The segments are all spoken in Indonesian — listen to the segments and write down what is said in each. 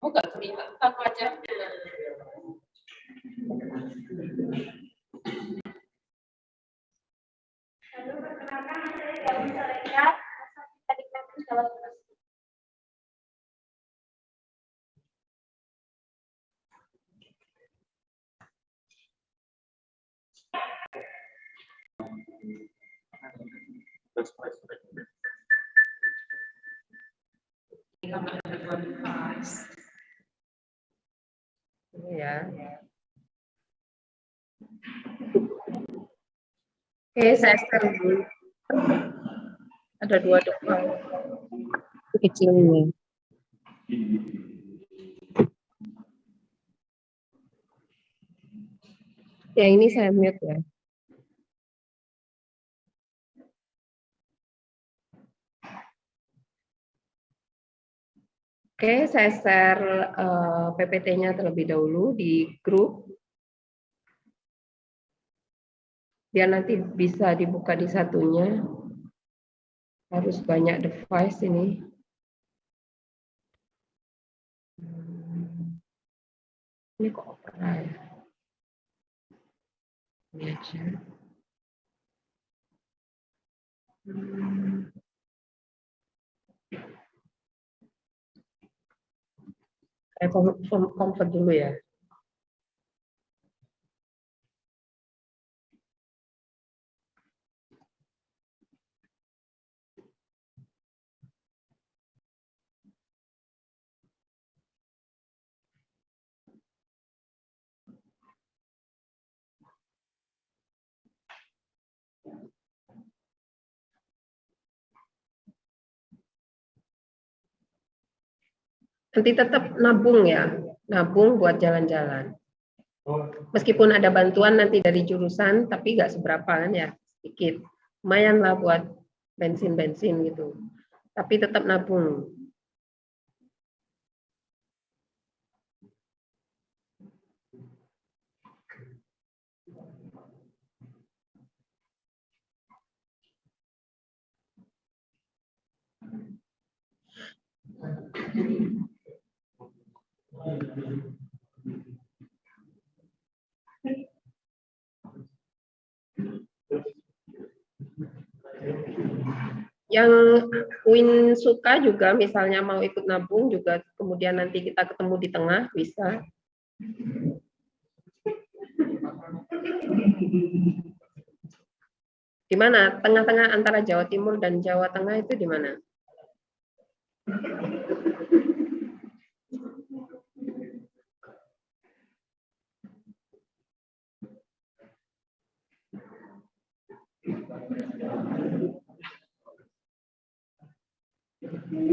Oh, nggak terlihat tanpa wajahnya. Lalu perkenalkan saya Dewi Soleka, dari kampus Jawa Timur. Ya. Oke, saya share dulu. Ada 2 dokumen. Kecilnya. Ya, ini saya mute ya. Oke, saya share PPT-nya terlebih dahulu di grup. Biar nanti bisa dibuka di satunya. Harus banyak device ini. Ini kok opera ya? Ini aja. Saya convert dulu ya. Nanti tetap nabung ya, nabung buat jalan-jalan. Meskipun ada bantuan nanti dari jurusan, tapi nggak seberapa kan ya, sedikit. Lumayan lah buat bensin-bensin gitu. Tapi tetap nabung. Yang Win suka juga misalnya mau ikut nabung juga, kemudian nanti kita ketemu di tengah, bisa. Di mana? Tengah-tengah antara Jawa Timur dan Jawa Tengah itu di mana?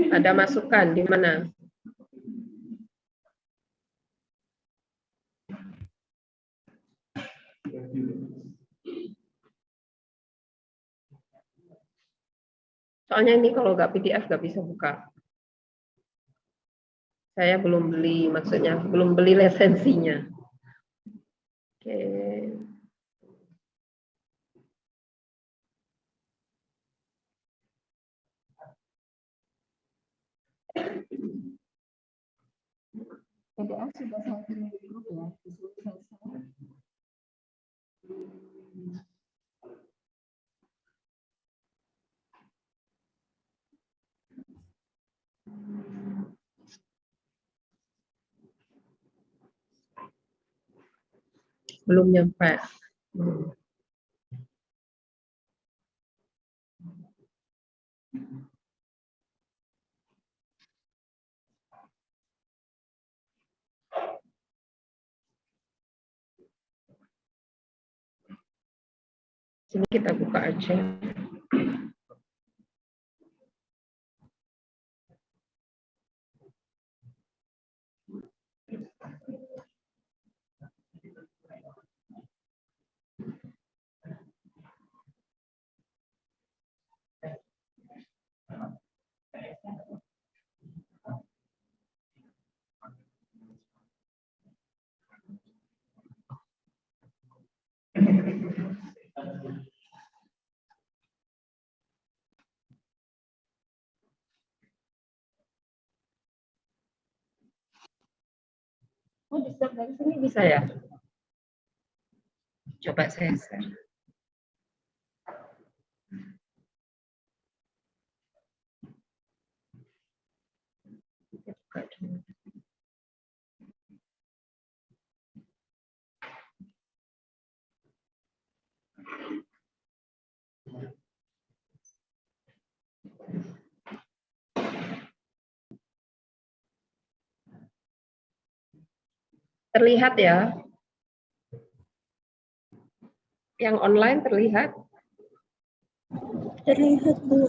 Ada masukan di mana? Soalnya ini kalau nggak PDF nggak bisa buka. Saya belum beli, maksudnya belum beli lisensinya. Oke. PDF sudah saya kirim di grup ya. Di sini saya share. Belum nyampe. Sini kita buka aja. Oh, di share dari sini bisa ya? Coba saya share. Terlihat ya? Yang online terlihat? Terlihat, Bu.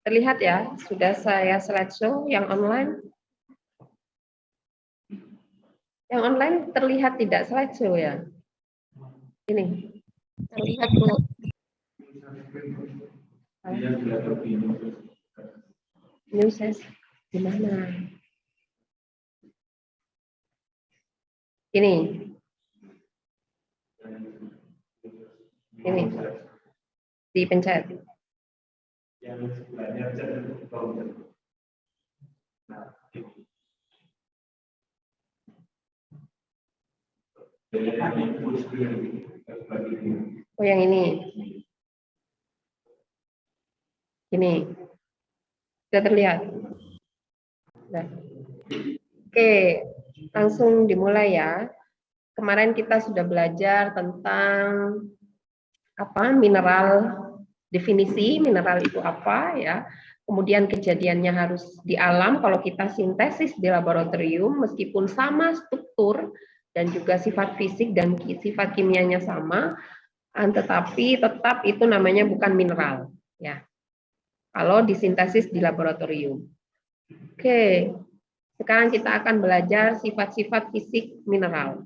Terlihat ya? Sudah saya slideshow yang online? Yang online terlihat tidak slideshow ya? Ini. Terlihat, Bu. New ses di mana? Ini. Ini. Dipencet. Oh, yang ini. Ini. Sudah terlihat? Sudah. Oke, langsung dimulai ya. Kemarin kita sudah belajar tentang apa mineral, definisi mineral itu apa ya. Kemudian kejadiannya harus di alam kalau kita sintesis di laboratorium meskipun sama struktur dan juga sifat fisik dan sifat kimianya sama, tetapi tetap itu namanya bukan mineral ya. Kalau disintesis di laboratorium. Oke, sekarang kita akan belajar sifat-sifat fisik mineral.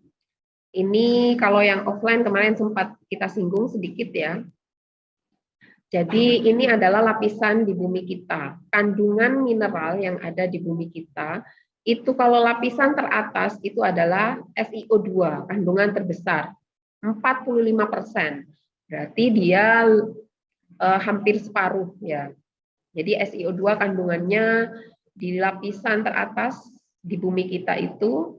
Ini kalau yang offline kemarin sempat kita singgung sedikit ya. Jadi ini adalah lapisan di bumi kita. Kandungan mineral yang ada di bumi kita, itu kalau lapisan teratas itu adalah SiO2, kandungan terbesar, 45%. Berarti dia hampir separuh ya. Jadi SiO2 kandungannya di lapisan teratas di bumi kita itu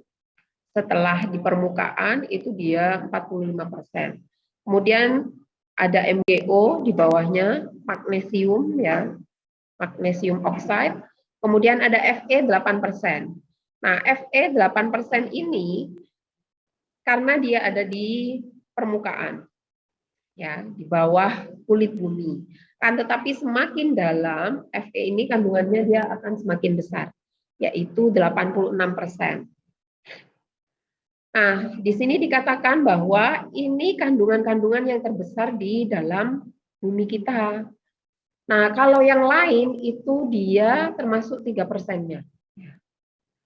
setelah di permukaan itu dia 45%. Kemudian ada MgO di bawahnya, magnesium ya, magnesium oxide. Kemudian ada Fe 8%. Nah, Fe 8% ini karena dia ada di permukaan ya, di bawah kulit bumi. Kan tetapi semakin dalam Fe ini kandungannya dia akan semakin besar, yaitu 86%. Nah, di sini dikatakan bahwa ini kandungan-kandungan yang terbesar di dalam bumi kita. Nah, kalau yang lain itu dia termasuk 3%-nya.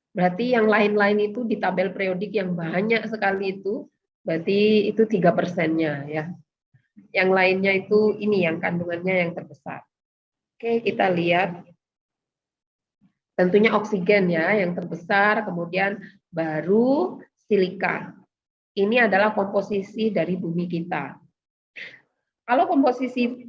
Berarti yang lain-lain itu di tabel periodik yang banyak sekali itu, berarti itu 3%-nya ya. Yang lainnya itu ini yang kandungannya yang terbesar. Oke, kita lihat. Tentunya oksigen ya yang terbesar, kemudian baru silika. Ini adalah komposisi dari bumi kita. Kalau komposisi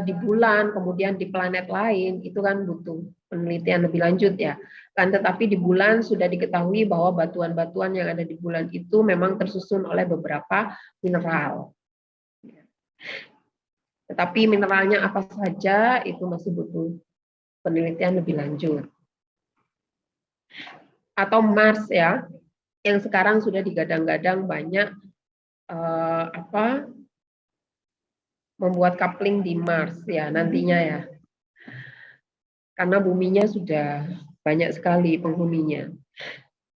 di bulan, kemudian di planet lain, itu kan butuh penelitian lebih lanjut ya. Kan tetapi di bulan sudah diketahui bahwa batuan-batuan yang ada di bulan itu memang tersusun oleh beberapa mineral. Tetapi mineralnya apa saja itu masih butuh penelitian lebih lanjut. Atau Mars ya, yang sekarang sudah digadang-gadang banyak membuat coupling di Mars ya nantinya ya, karena buminya sudah banyak sekali penghuninya.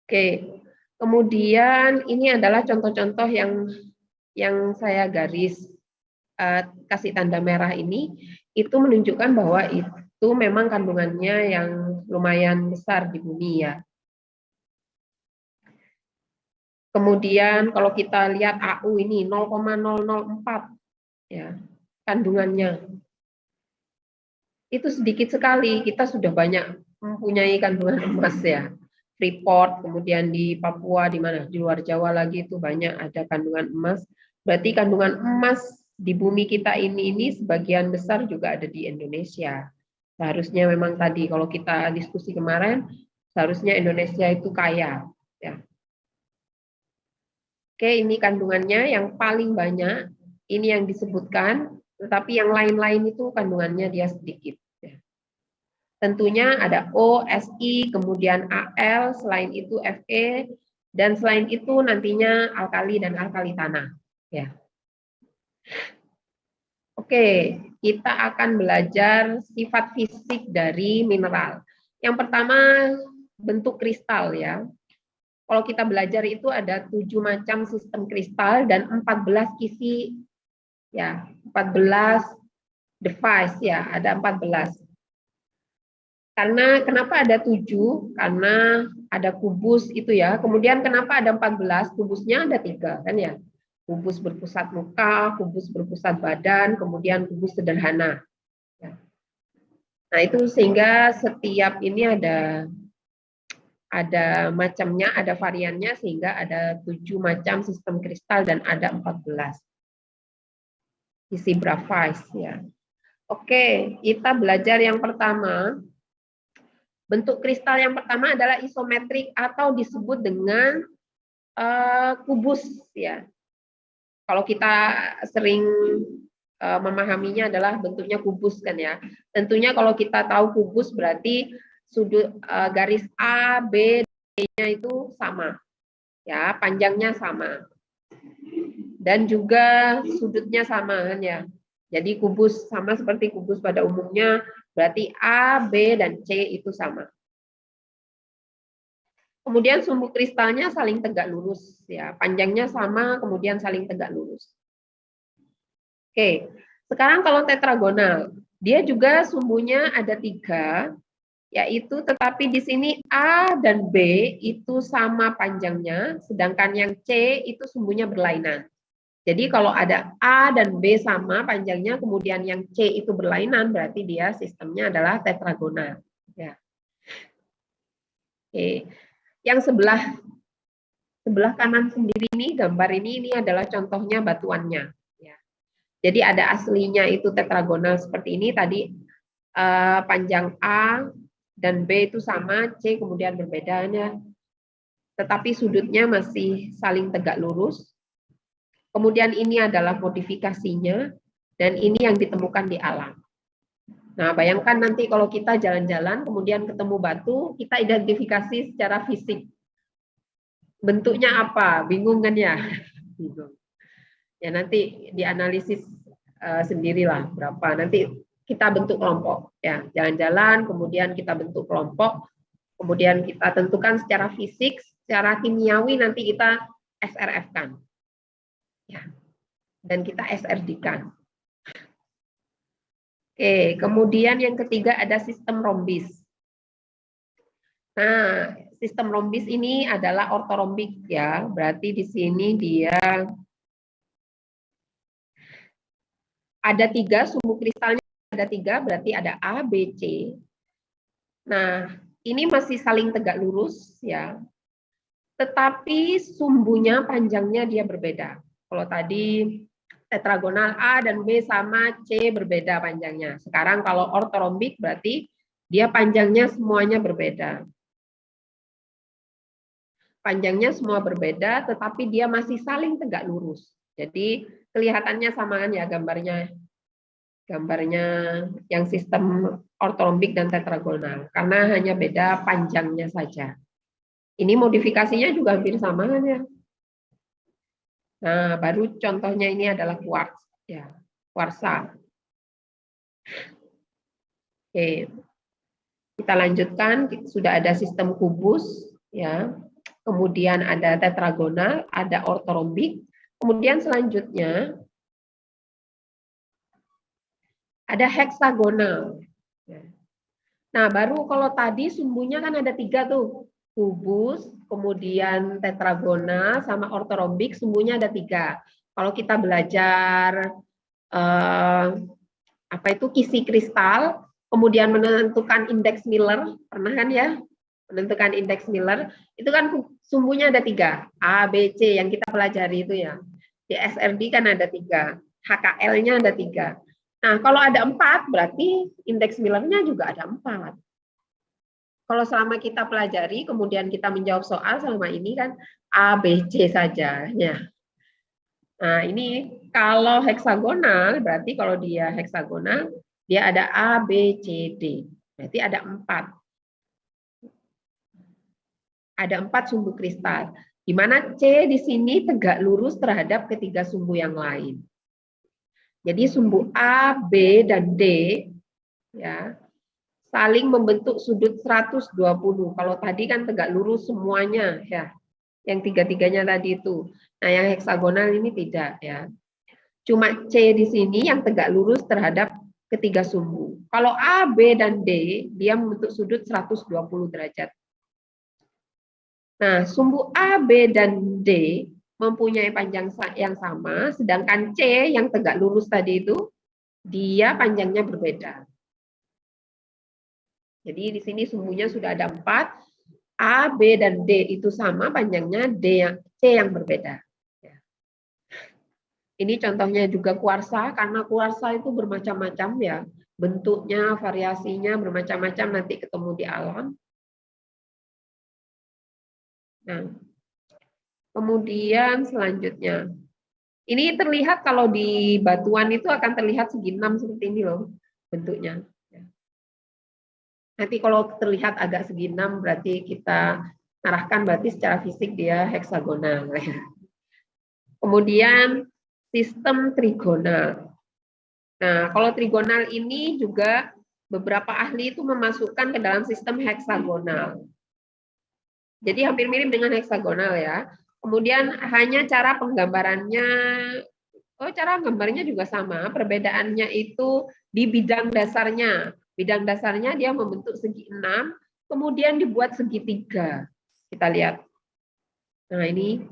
Oke, kemudian ini adalah contoh-contoh yang saya garis kasih tanda merah ini, itu menunjukkan bahwa itu memang kandungannya yang lumayan besar di bumi ya. Kemudian kalau kita lihat AU ini 0,004 ya kandungannya. Itu sedikit sekali, kita sudah banyak mempunyai kandungan emas ya. Freeport, kemudian di Papua, di mana? Di luar Jawa lagi itu banyak ada kandungan emas. Berarti kandungan emas di bumi kita ini sebagian besar juga ada di Indonesia. Seharusnya memang tadi kalau kita diskusi kemarin, seharusnya Indonesia itu kaya. Ya. Oke, ini kandungannya yang paling banyak. Ini yang disebutkan, tetapi yang lain-lain itu kandungannya dia sedikit. Ya. Tentunya ada O, Si, kemudian Al, selain itu Fe, dan selain itu nantinya alkali dan alkali tanah. Ya. Oke, kita akan belajar sifat fisik dari mineral. Yang pertama bentuk kristal ya. Kalau kita belajar itu ada 7 macam sistem kristal dan 14 kisi ya, 14 device ya, ada 14. Karena kenapa ada 7? Karena ada kubus itu ya. Kemudian kenapa ada 14? Kubusnya ada 3 kan ya. Kubus berpusat muka, kubus berpusat badan, kemudian kubus sederhana. Nah, itu sehingga setiap ini ada macamnya, ada variannya, sehingga ada 7 macam sistem kristal dan ada 14. Isi graphite ya. Oke, kita belajar yang pertama. Bentuk kristal yang pertama adalah isometrik atau disebut dengan kubus ya. Kalau kita sering memahaminya adalah bentuknya kubus kan ya. Tentunya kalau kita tahu kubus berarti sudut garis A, B, D-nya itu sama. Ya, panjangnya sama. Dan juga sudutnya sama kan ya. Jadi kubus sama seperti kubus pada umumnya, berarti A, B, dan C itu sama. Kemudian sumbu kristalnya saling tegak lurus, ya, panjangnya sama, kemudian saling tegak lurus. Oke, sekarang kalau tetragonal, dia juga sumbunya ada 3, yaitu tetapi di sini A dan B itu sama panjangnya, sedangkan yang C itu sumbunya berlainan. Jadi kalau ada A dan B sama panjangnya, kemudian yang C itu berlainan, berarti dia sistemnya adalah tetragonal. Ya. Oke. Yang sebelah kanan sendiri ini, gambar ini adalah contohnya batuannya. Ya. Jadi ada aslinya itu tetragonal seperti ini, tadi panjang A dan B itu sama, C kemudian berbedanya. Tetapi sudutnya masih saling tegak lurus. Kemudian ini adalah modifikasinya, dan ini yang ditemukan di alam. Nah, bayangkan nanti kalau kita jalan-jalan, kemudian ketemu batu, kita identifikasi secara fisik. Bentuknya apa? Bingung kan ya? Bingung. Ya, nanti dianalisis sendirilah berapa. Nanti kita bentuk kelompok. Ya, jalan-jalan, kemudian kita bentuk kelompok, kemudian kita tentukan secara fisik, secara kimiawi, nanti kita SRF-kan. Ya. Dan kita SRD-kan. Oke, kemudian yang ketiga ada sistem rombis. Nah, sistem rombis ini adalah ortorombik ya, berarti di sini dia ada 3, sumbu kristalnya ada 3, berarti ada A, B, C. Nah, ini masih saling tegak lurus ya, tetapi sumbunya panjangnya dia berbeda. Kalau tadi tetragonal A dan B sama, C berbeda panjangnya. Sekarang kalau ortorombik berarti dia panjangnya semuanya berbeda. Panjangnya semua berbeda, tetapi dia masih saling tegak lurus. Jadi kelihatannya samaan ya gambarnya. Gambarnya yang sistem ortorombik dan tetragonal. Karena hanya beda panjangnya saja. Ini modifikasinya juga hampir sama ya. Nah, baru contohnya ini adalah kuarts, ya, kuarsa. Oke, kita lanjutkan. Sudah ada sistem kubus, ya. Kemudian ada tetragonal, ada ortorombik. Kemudian selanjutnya ada heksagonal. Nah, baru kalau tadi sumbunya kan ada 3 tuh. Kubus, kemudian tetragonal, sama ortorombik, sumbunya ada 3. Kalau kita belajar kisi kristal, kemudian menentukan indeks Miller, pernah kan ya? Menentukan indeks Miller, itu kan sumbunya ada 3, A, B, C yang kita pelajari itu ya. Di SRD kan ada 3, HKL-nya ada 3. Nah, kalau ada 4, berarti indeks Miller-nya juga ada 4. Kalau selama kita pelajari, kemudian kita menjawab soal selama ini kan A, B, C saja. Ya. Nah, ini kalau heksagonal, berarti kalau dia heksagonal, dia ada A, B, C, D. Berarti ada 4. Ada 4 sumbu kristal, di mana C di sini tegak lurus terhadap ketiga sumbu yang lain. Jadi sumbu A, B, dan D ya saling membentuk sudut 120. Kalau tadi kan tegak lurus semuanya ya, yang tiga-tiganya tadi itu. Nah, yang heksagonal ini tidak ya. Cuma C di sini yang tegak lurus terhadap ketiga sumbu. Kalau A, B, dan D, dia membentuk sudut 120 derajat. Nah, sumbu A, B, dan D mempunyai panjang yang sama, sedangkan C yang tegak lurus tadi itu, dia panjangnya berbeda. Jadi di sini sumbunya sudah ada 4, A, B, dan D itu sama panjangnya, C yang berbeda. Ini contohnya juga kuarsa, karena kuarsa itu bermacam-macam ya, bentuknya, variasinya bermacam-macam, nanti ketemu di alam. Nah, kemudian selanjutnya, ini terlihat kalau di batuan itu akan terlihat segi 6 seperti ini loh bentuknya. Nanti kalau terlihat agak segi 6 berarti kita arahkan berarti secara fisik dia heksagonal. Kemudian sistem trigonal. Nah, kalau trigonal ini juga beberapa ahli itu memasukkan ke dalam sistem heksagonal. Jadi hampir mirip dengan heksagonal ya. Kemudian hanya cara penggambarannya, cara gambarnya juga sama. Perbedaannya itu di bidang dasarnya. Bidang dasarnya dia membentuk segi 6, kemudian dibuat segitiga. Kita lihat. Nah ini,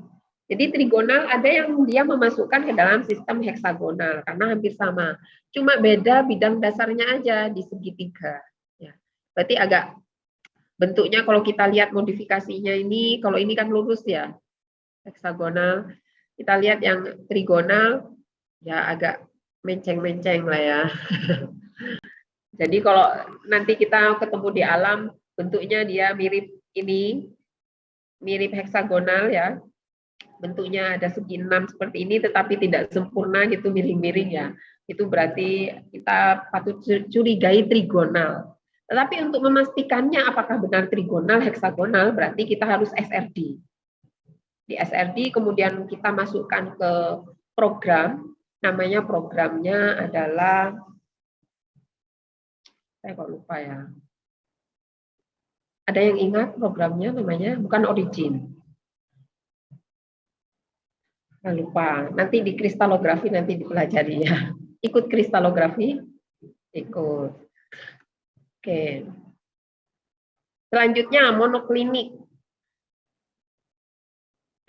jadi trigonal ada yang dia memasukkan ke dalam sistem heksagonal karena hampir sama. Cuma beda bidang dasarnya aja di segitiga. Ya. Berarti agak bentuknya kalau kita lihat modifikasinya ini, kalau ini kan lurus ya, heksagonal. Kita lihat yang trigonal, ya agak menceng-menceng lah ya. Jadi kalau nanti kita ketemu di alam, bentuknya dia mirip ini, mirip heksagonal ya. Bentuknya ada segi 6 seperti ini, tetapi tidak sempurna gitu, miring-miring ya. Itu berarti kita patut curigai trigonal. Tetapi untuk memastikannya apakah benar trigonal, heksagonal, berarti kita harus SRD. Di SRD kemudian kita masukkan ke program, namanya programnya adalah, saya kok lupa ya. Ada yang ingat programnya namanya? Bukan Origin. Nah, lupa. Nanti di kristalografi nanti dipelajari ya. Ikut kristalografi? Ikut. Oke. Selanjutnya monoklinik.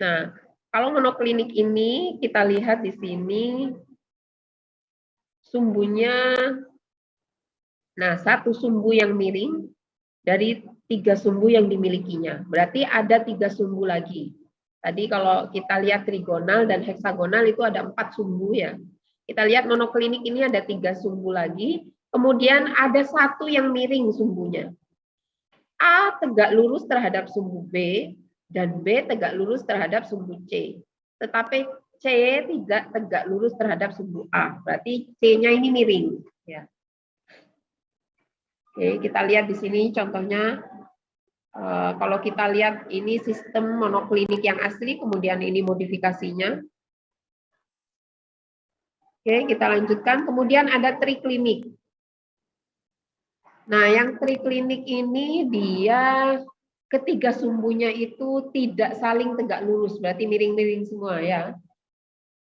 Nah, kalau monoklinik ini kita lihat di sini sumbunya, nah satu sumbu yang miring dari 3 sumbu yang dimilikinya. Berarti ada 3 sumbu lagi. Tadi kalau kita lihat trigonal dan heksagonal itu ada 4 sumbu ya. Kita lihat monoklinik ini ada 3 sumbu lagi. Kemudian ada 1 yang miring sumbunya. A tegak lurus terhadap sumbu B, dan B tegak lurus terhadap sumbu C. Tetapi C tidak tegak lurus terhadap sumbu A. Berarti C-nya ini miring. Ya. Oke, kita lihat di sini contohnya. Kalau kita lihat ini sistem monoklinik yang asli, kemudian ini modifikasinya. Oke, kita lanjutkan. Kemudian ada triklinik. Nah, yang triklinik ini dia ketiga sumbunya itu tidak saling tegak lurus, berarti miring-miring semua ya.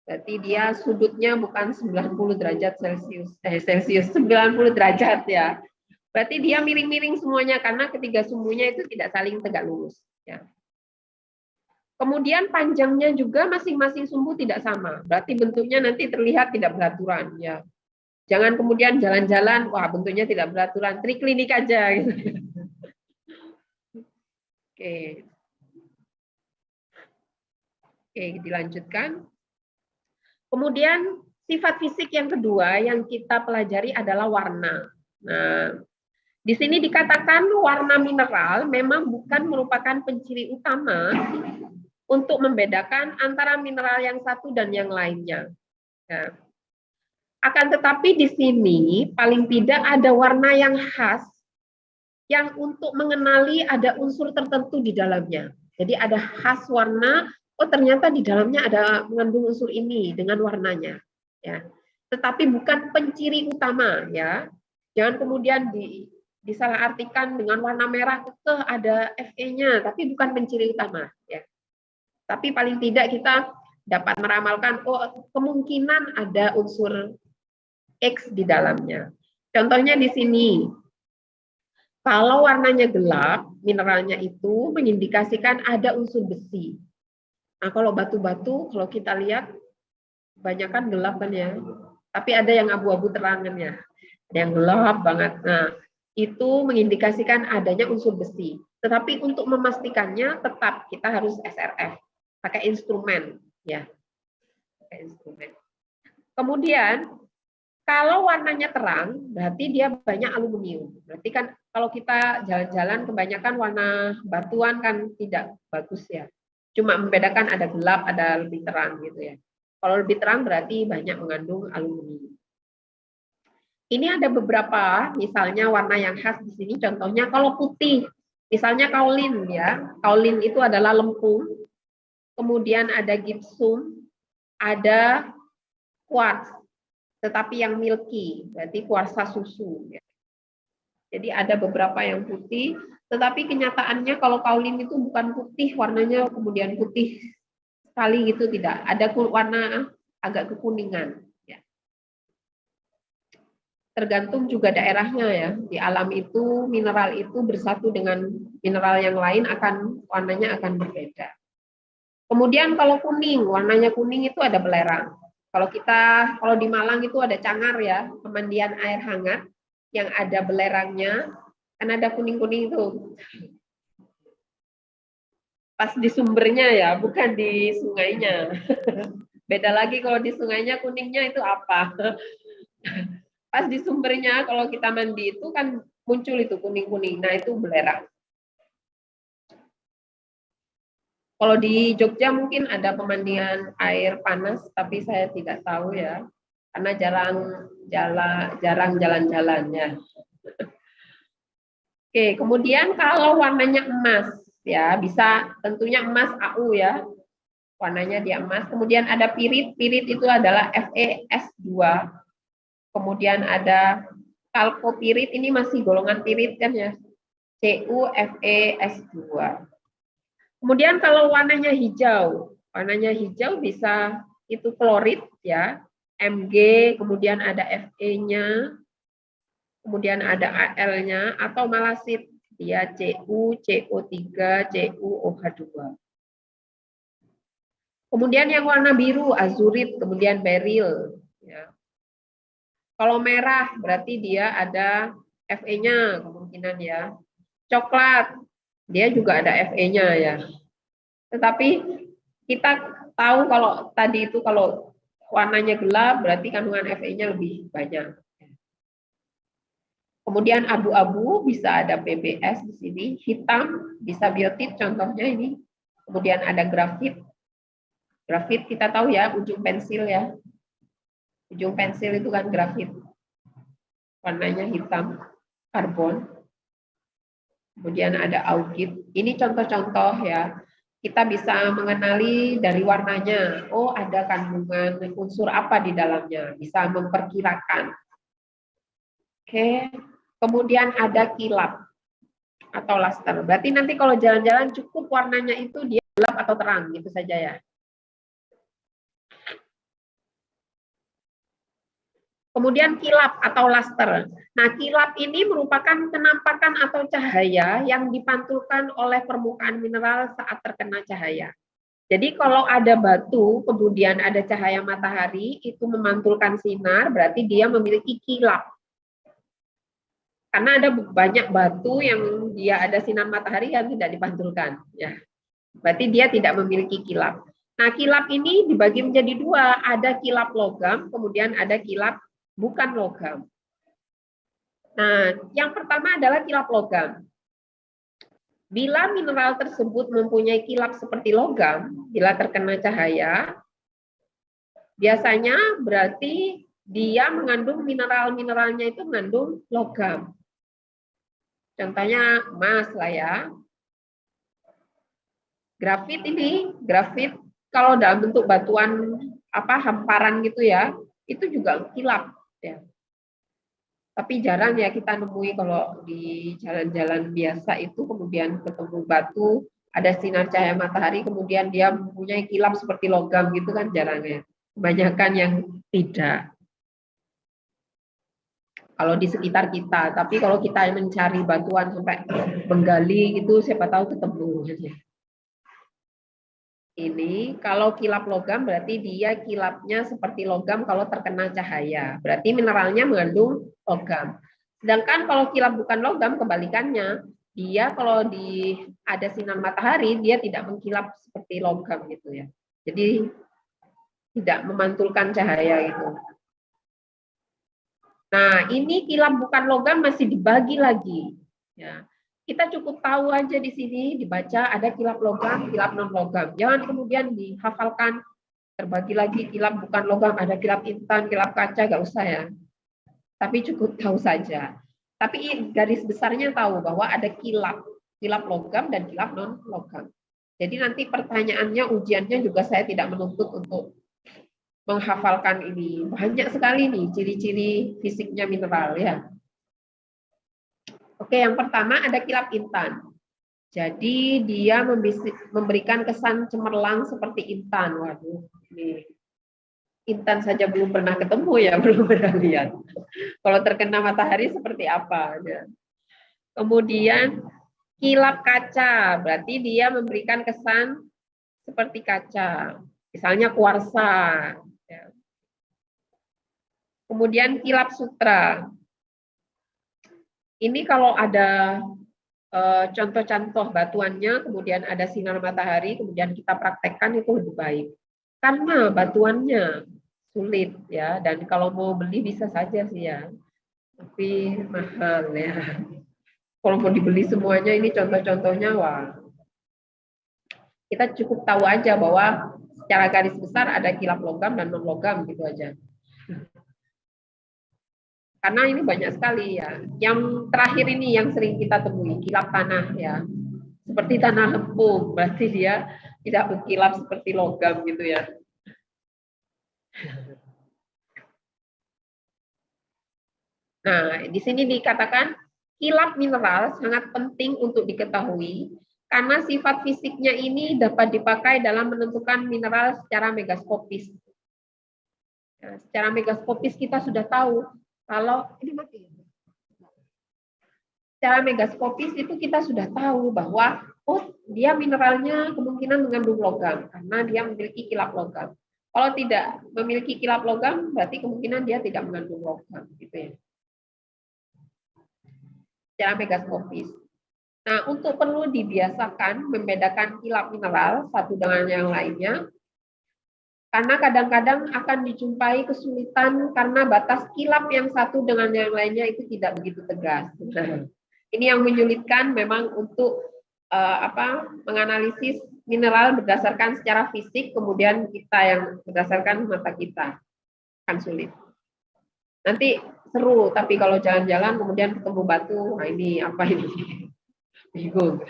Berarti dia sudutnya bukan 90 derajat Celcius, 90 derajat ya. Berarti dia miring-miring semuanya karena ketiga sumbunya itu tidak saling tegak lurus ya. Kemudian panjangnya juga masing-masing sumbu tidak sama. Berarti bentuknya nanti terlihat tidak beraturan ya. Jangan kemudian jalan-jalan, wah bentuknya tidak beraturan, triklinik aja gitu. Oke. Oke, dilanjutkan. Kemudian sifat fisik yang kedua yang kita pelajari adalah warna. Nah, di sini dikatakan warna mineral memang bukan merupakan penciri utama untuk membedakan antara mineral yang satu dan yang lainnya. Nah, akan tetapi di sini paling tidak ada warna yang khas yang untuk mengenali ada unsur tertentu di dalamnya. Jadi ada khas warna, oh ternyata di dalamnya ada mengandung unsur ini dengan warnanya. Ya. Tetapi bukan penciri utama, ya. Jangan kemudian disalahartikan dengan warna merah itu ada Fe-nya, tapi bukan penciri utama, ya. Tapi paling tidak kita dapat meramalkan, oh kemungkinan ada unsur X di dalamnya. Contohnya di sini, kalau warnanya gelap, mineralnya itu mengindikasikan ada unsur besi. Nah, kalau batu-batu, kalau kita lihat, banyak kan gelap kan ya. Tapi ada yang abu-abu terangannya. Ada yang gelap banget. Nah, itu mengindikasikan adanya unsur besi. Tetapi untuk memastikannya, tetap kita harus SRF. Pakai instrumen. Ya. Pakai instrumen. Kemudian, kalau warnanya terang, berarti dia banyak aluminium. Berarti kan kalau kita jalan-jalan kebanyakan warna batuan kan tidak bagus ya. Cuma membedakan ada gelap, ada lebih terang gitu ya. Kalau lebih terang berarti banyak mengandung aluminium. Ini ada beberapa, misalnya warna yang khas di sini. Contohnya kalau putih, misalnya kaolin ya. Kaolin itu adalah lempung. Kemudian ada gypsum, ada quartz. Tetapi yang milky, berarti kuarsa susu. Jadi ada beberapa yang putih, tetapi kenyataannya kalau kaolin itu bukan putih, warnanya kemudian putih sekali gitu, tidak. Ada warna agak kekuningan. Ya. Tergantung juga daerahnya ya. Di alam itu, mineral itu bersatu dengan mineral yang lain, warnanya akan berbeda. Kemudian kalau kuning, warnanya kuning itu ada belerang. Kalau di Malang itu ada Cangar ya, pemandian air hangat yang ada belerangnya, kan ada kuning-kuning itu. Pas di sumbernya ya, bukan di sungainya. Beda lagi kalau di sungainya kuningnya itu apa? Pas di sumbernya kalau kita mandi itu kan muncul itu kuning-kuning, nah itu belerang. Kalau di Jogja mungkin ada pemandian air panas, tapi saya tidak tahu ya, karena jarang jalan-jalannya. Oke, kemudian kalau warnanya emas, ya bisa tentunya emas AU ya, warnanya dia emas. Kemudian ada pirit, pirit itu adalah FeS2. Kemudian ada kalkopirit, ini masih golongan pirit kan ya, CuFeS2. Kemudian kalau warnanya hijau bisa itu klorid ya, Mg, kemudian ada Fe-nya, kemudian ada Al-nya, atau malasit dia Cu, CO3, CuOH2. Kemudian yang warna biru azurit, kemudian beryl. Ya. Kalau merah berarti dia ada Fe-nya kemungkinan ya. Coklat dia juga ada Fe-nya ya. Tetapi kita tahu kalau tadi itu kalau warnanya gelap berarti kandungan Fe-nya lebih banyak. Kemudian abu-abu bisa ada PbS di sini, hitam bisa biotit contohnya ini. Kemudian ada grafit. Grafit kita tahu ya, ujung pensil ya. Ujung pensil itu kan grafit. Warnanya hitam, karbon. Kemudian ada augit. Ini contoh-contoh ya. Kita bisa mengenali dari warnanya. Oh, ada kandungan unsur apa di dalamnya. Bisa memperkirakan. Oke. Kemudian ada kilap atau luster. Berarti nanti kalau jalan-jalan cukup warnanya itu dia gelap atau terang, gitu saja ya. Kemudian kilap atau luster. Nah, kilap ini merupakan penampakan atau cahaya yang dipantulkan oleh permukaan mineral saat terkena cahaya. Jadi kalau ada batu, kemudian ada cahaya matahari, itu memantulkan sinar, berarti dia memiliki kilap. Karena ada banyak batu yang dia ada sinar matahari yang tidak dipantulkan. Ya, berarti dia tidak memiliki kilap. Nah, kilap ini dibagi menjadi dua. Ada kilap logam, kemudian ada kilap bukan logam. Nah, yang pertama adalah kilap logam. Bila mineral tersebut mempunyai kilap seperti logam, bila terkena cahaya, biasanya berarti dia mengandung mineral-mineralnya itu mengandung logam. Contohnya emas lah ya. Grafit ini, grafit kalau dalam bentuk batuan hamparan gitu ya, itu juga kilap ya. Tapi jarang ya kita nemui kalau di jalan-jalan biasa itu kemudian ketemu batu, ada sinar cahaya matahari, kemudian dia mempunyai kilap seperti logam gitu kan jarang ya. Kebanyakan yang tidak. Kalau di sekitar kita, tapi kalau kita mencari batuan sampai menggali itu siapa tahu ketemu. Ini kalau kilap logam berarti dia kilapnya seperti logam kalau terkena cahaya. Berarti mineralnya mengandung logam. Sedangkan kalau kilap bukan logam kebalikannya, dia kalau ada sinar matahari dia tidak mengkilap seperti logam gitu ya. Jadi tidak memantulkan cahaya itu. Nah, ini kilap bukan logam masih dibagi lagi. Ya. Kita cukup tahu aja di sini dibaca ada kilap logam, kilap non logam. Jangan kemudian dihafalkan terbagi lagi kilap bukan logam, ada kilap intan, kilap kaca, nggak usah ya. Tapi cukup tahu saja. Tapi garis besarnya tahu bahwa ada kilap logam dan kilap non logam. Jadi nanti pertanyaannya, ujiannya juga saya tidak menuntut untuk menghafalkan ini. Banyak sekali nih ciri-ciri fisiknya mineral ya. Oke, yang pertama ada kilap intan. Jadi dia memberikan kesan cemerlang seperti intan. Waduh, ini intan saja belum pernah ketemu ya, belum pernah lihat. Kalau terkena matahari seperti apa? Ya. Kemudian kilap kaca, berarti dia memberikan kesan seperti kaca. Misalnya kuarsa. Ya. Kemudian kilap sutra. Ini kalau ada contoh-contoh batuannya, kemudian ada sinar matahari, kemudian kita praktekkan itu lebih baik. Karena batuannya sulit ya, dan kalau mau beli bisa saja sih ya, tapi mahal ya. Kalau mau dibeli semuanya ini contoh-contohnya, wah. Kita cukup tahu aja bahwa secara garis besar ada kilap logam dan non logam gitu aja. Karena ini banyak sekali ya. Yang terakhir ini yang sering kita temui, kilap tanah ya. Seperti tanah lempung, berarti dia tidak berkilap seperti logam gitu ya. Nah, di sini dikatakan kilap mineral sangat penting untuk diketahui karena sifat fisiknya ini dapat dipakai dalam menentukan mineral secara megaskopis. Nah, secara megaskopis kita sudah tahu kalau ini mati. Secara megaskopis itu kita sudah tahu bahwa dia mineralnya kemungkinan mengandung logam karena dia memiliki kilap logam. Kalau tidak memiliki kilap logam berarti kemungkinan dia tidak mengandung logam gitu ya. Secara megaskopis. Nah, untuk perlu dibiasakan membedakan kilap mineral satu dengan yang lainnya. Karena kadang-kadang akan dijumpai kesulitan karena batas kilap yang satu dengan yang lainnya itu tidak begitu tegas. Nah, ini yang menyulitkan memang untuk menganalisis mineral berdasarkan secara fisik, kemudian kita yang berdasarkan mata kita akan sulit. Nanti seru, tapi kalau jalan-jalan kemudian ketemu batu, nah ini apa ini? Bingung.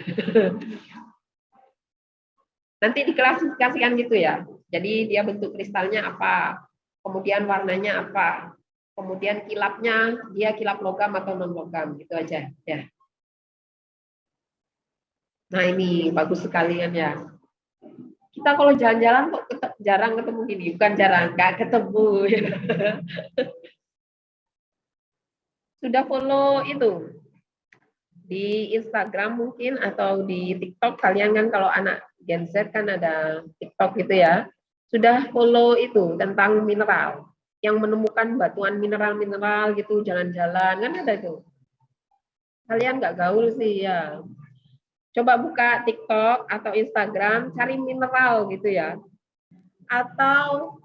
Nanti diklasifikasikan gitu ya. Jadi dia bentuk kristalnya apa, kemudian warnanya apa, kemudian kilapnya dia kilap logam atau non logam gitu aja ya. Nah ini bagus sekali kan ya. Kita kalau jalan-jalan kok jarang ketemu gini, bukan jarang, nggak ketemu. Sudah follow itu di Instagram mungkin atau di TikTok, kalian kan kalau anak Gen Z kan ada TikTok gitu ya. Sudah follow itu tentang mineral, yang menemukan batuan mineral-mineral gitu, jalan-jalan kan ada itu. Kalian nggak gaul sih ya. Coba buka TikTok atau Instagram, cari mineral gitu ya. Atau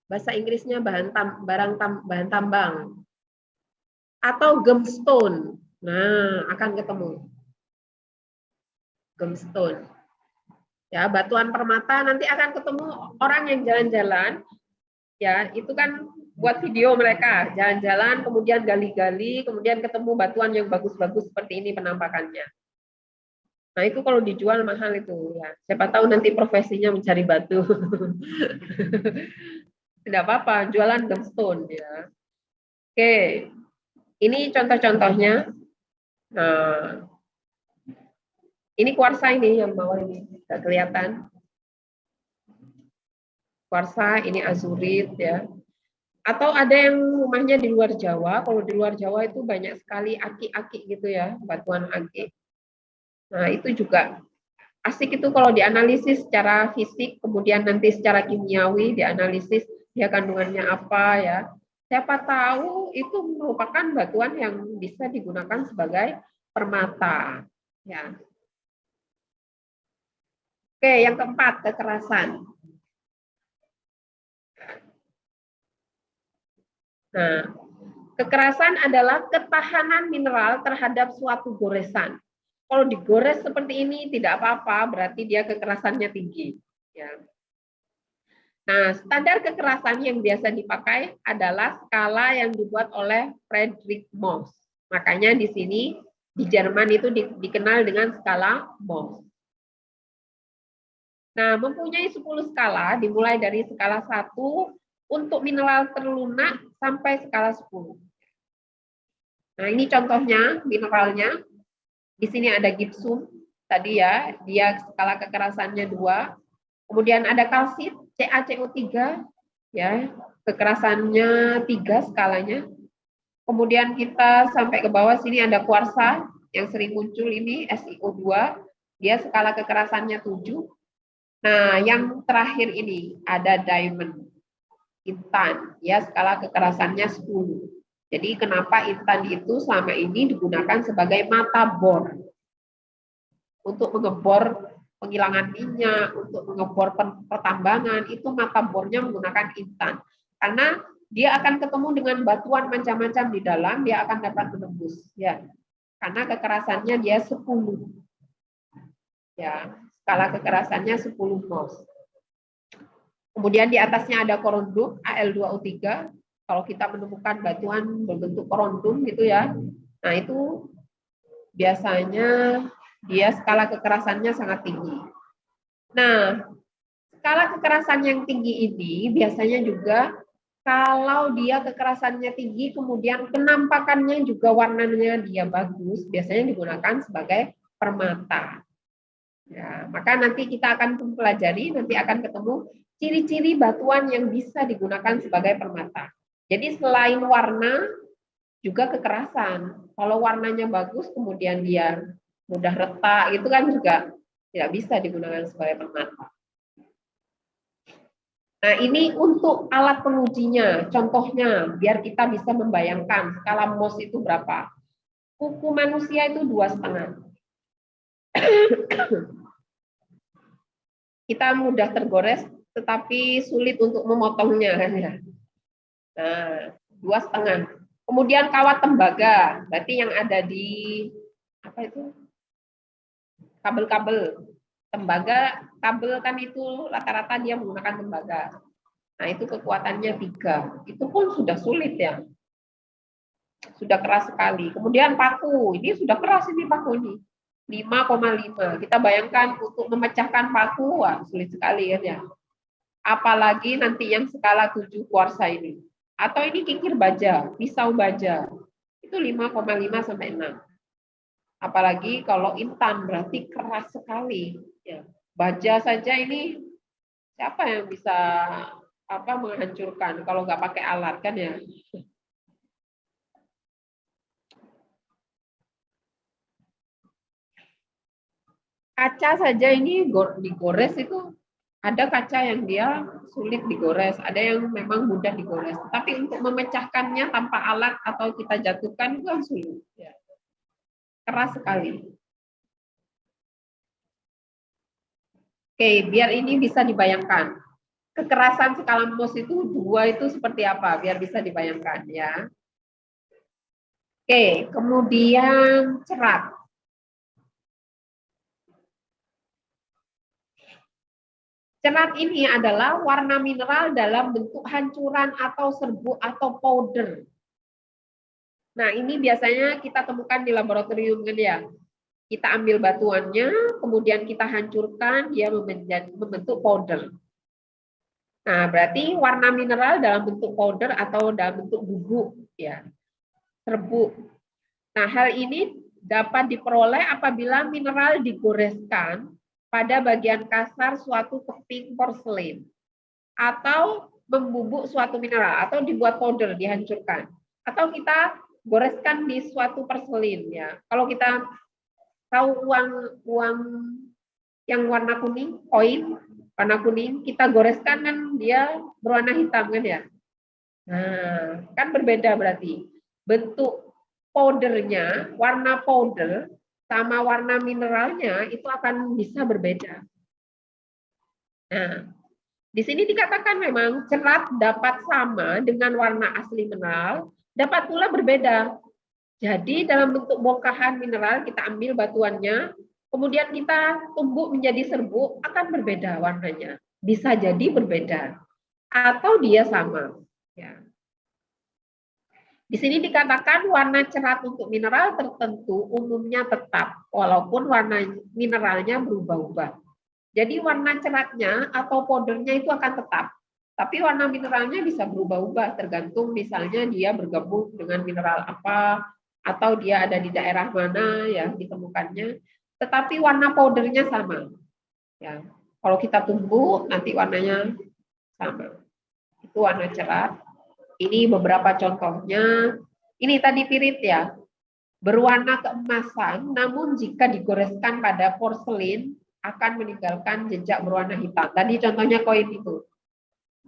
bahasa Inggrisnya bahan tambang. Atau gemstone. Nah, akan ketemu gemstone. Ya, batuan permata nanti akan ketemu orang yang jalan-jalan. Ya, itu kan buat video mereka, jalan-jalan, kemudian gali-gali, kemudian ketemu batuan yang bagus-bagus seperti ini penampakannya. Nah, itu kalau dijual mahal itu ya. Siapa tahu nanti profesinya mencari batu. Tidak apa-apa, jualan gemstone ya. Oke. Ini contoh-contohnya. Nah, ini kuarsa ini yang bawah ini, tidak kelihatan. Kuarsa, ini azurit ya. Atau ada yang rumahnya di luar Jawa. Kalau di luar Jawa itu banyak sekali aki-aki gitu ya, batuan aki. Nah, itu juga asik itu kalau dianalisis secara fisik, kemudian nanti secara kimiawi dianalisis dia kandungannya apa ya. Siapa tahu itu merupakan batuan yang bisa digunakan sebagai permata. Ya. Oke, yang keempat, kekerasan. Nah, kekerasan adalah ketahanan mineral terhadap suatu goresan. Kalau digores seperti ini tidak apa-apa, berarti dia kekerasannya tinggi. Ya. Nah, standar kekerasan yang biasa dipakai adalah skala yang dibuat oleh Friedrich Mohs. Makanya di sini di Jerman itu dikenal dengan skala Mohs. Nah, mempunyai 10 skala, dimulai dari skala 1 untuk mineral terlunak sampai skala 10. Nah, ini contohnya mineralnya. Di sini ada gipsum, tadi ya, dia skala kekerasannya 2. Kemudian ada kalsit, CaCO3, ya, kekerasannya 3 skalanya. Kemudian kita sampai ke bawah sini ada kuarsa, yang sering muncul ini, SiO2, dia skala kekerasannya 7. Nah, yang terakhir ini ada diamond, intan, ya skala kekerasannya 10. Jadi kenapa intan itu selama ini digunakan sebagai mata bor untuk mengebor penghilangan minyak, untuk mengebor pertambangan, itu mata bornya menggunakan intan. Karena dia akan ketemu dengan batuan macam-macam di dalam, dia akan dapat menembus. Ya, karena kekerasannya dia 10. Ya, skala kekerasannya 10 mol. Kemudian di atasnya ada korundum, Al2O3. Kalau kita menemukan batuan berbentuk korundum gitu ya, nah itu biasanya dia skala kekerasannya sangat tinggi. Nah, skala kekerasan yang tinggi ini biasanya juga kalau dia kekerasannya tinggi, kemudian penampakannya juga warnanya dia bagus, biasanya digunakan sebagai permata. Ya, maka nanti kita akan mempelajari, nanti akan ketemu ciri-ciri batuan yang bisa digunakan sebagai permata. Jadi selain warna, juga kekerasan. Kalau warnanya bagus, kemudian dia mudah retak, itu kan juga tidak bisa digunakan sebagai permata. Nah, ini untuk alat pengujinya. Contohnya, biar kita bisa membayangkan skala Mohs itu berapa. Kuku manusia itu 2,5. Kita mudah tergores, tetapi sulit untuk memotongnya. Nah, 2,5. Kemudian kawat tembaga, berarti yang ada di apa itu? Kabel-kabel tembaga, kabel kan itu rata-rata dia menggunakan tembaga. Nah, itu kekuatannya 3. Itu pun sudah sulit ya. Sudah keras sekali. Kemudian paku, ini sudah keras ini paku ini. 5,5. Kita bayangkan untuk memecahkan paku, wah, sulit sekali ya. Apalagi nanti yang skala 7 kuarsa ini. Atau ini kikir baja, pisau baja. Itu 5,5 sampai 6. Apalagi kalau intan berarti keras sekali. Ya. Baja saja ini siapa yang bisa menghancurkan kalau nggak pakai alat kan ya. Kaca saja ini digores itu ada kaca yang dia sulit digores, ada yang memang mudah digores. Tapi untuk memecahkannya tanpa alat atau kita jatuhkan itu sulit. Ya. keras sekali. Oke, biar ini bisa dibayangkan. Kekerasan skala Mohs itu 2 itu seperti apa? Biar bisa dibayangkan ya. Oke, kemudian cerat. Cerat ini adalah warna mineral dalam bentuk hancuran atau serbuk atau powder. Nah, ini biasanya kita temukan di laboratorium kan ya. Kita ambil batuannya, kemudian kita hancurkan, dia membentuk powder. Nah, berarti warna mineral dalam bentuk powder atau dalam bentuk bubuk, ya, serbuk. Nah, hal ini dapat diperoleh apabila mineral digoreskan pada bagian kasar suatu keping porselin atau membubuk suatu mineral atau dibuat powder, dihancurkan, atau kita goreskan di suatu porselin, ya. Kalau kita tahu uang yang warna kuning, koin warna kuning, kita goreskan kan dia berwarna hitam kan ya. Nah, kan berbeda berarti. Bentuk powdernya, warna powder sama warna mineralnya itu akan bisa berbeda. Nah, di sini dikatakan memang cerat dapat sama dengan warna asli mineral, dapat pula berbeda. Jadi dalam bentuk bongkahan mineral kita ambil batuannya, kemudian kita tumbuk menjadi serbuk, akan berbeda warnanya. Bisa jadi berbeda. Atau dia sama. Ya. Di sini dikatakan warna cerat untuk mineral tertentu umumnya tetap, walaupun warna mineralnya berubah-ubah. Jadi warna ceratnya atau powdernya itu akan tetap. Tapi warna mineralnya bisa berubah-ubah, tergantung misalnya dia bergabung dengan mineral apa, atau dia ada di daerah mana ya ditemukannya. Tetapi warna powdernya sama. Ya, kalau kita tumbuk nanti warnanya sama. Itu warna cerat. Ini beberapa contohnya. Ini tadi pirit ya, berwarna keemasan, namun jika digoreskan pada porselin akan meninggalkan jejak berwarna hitam. Tadi contohnya koin itu.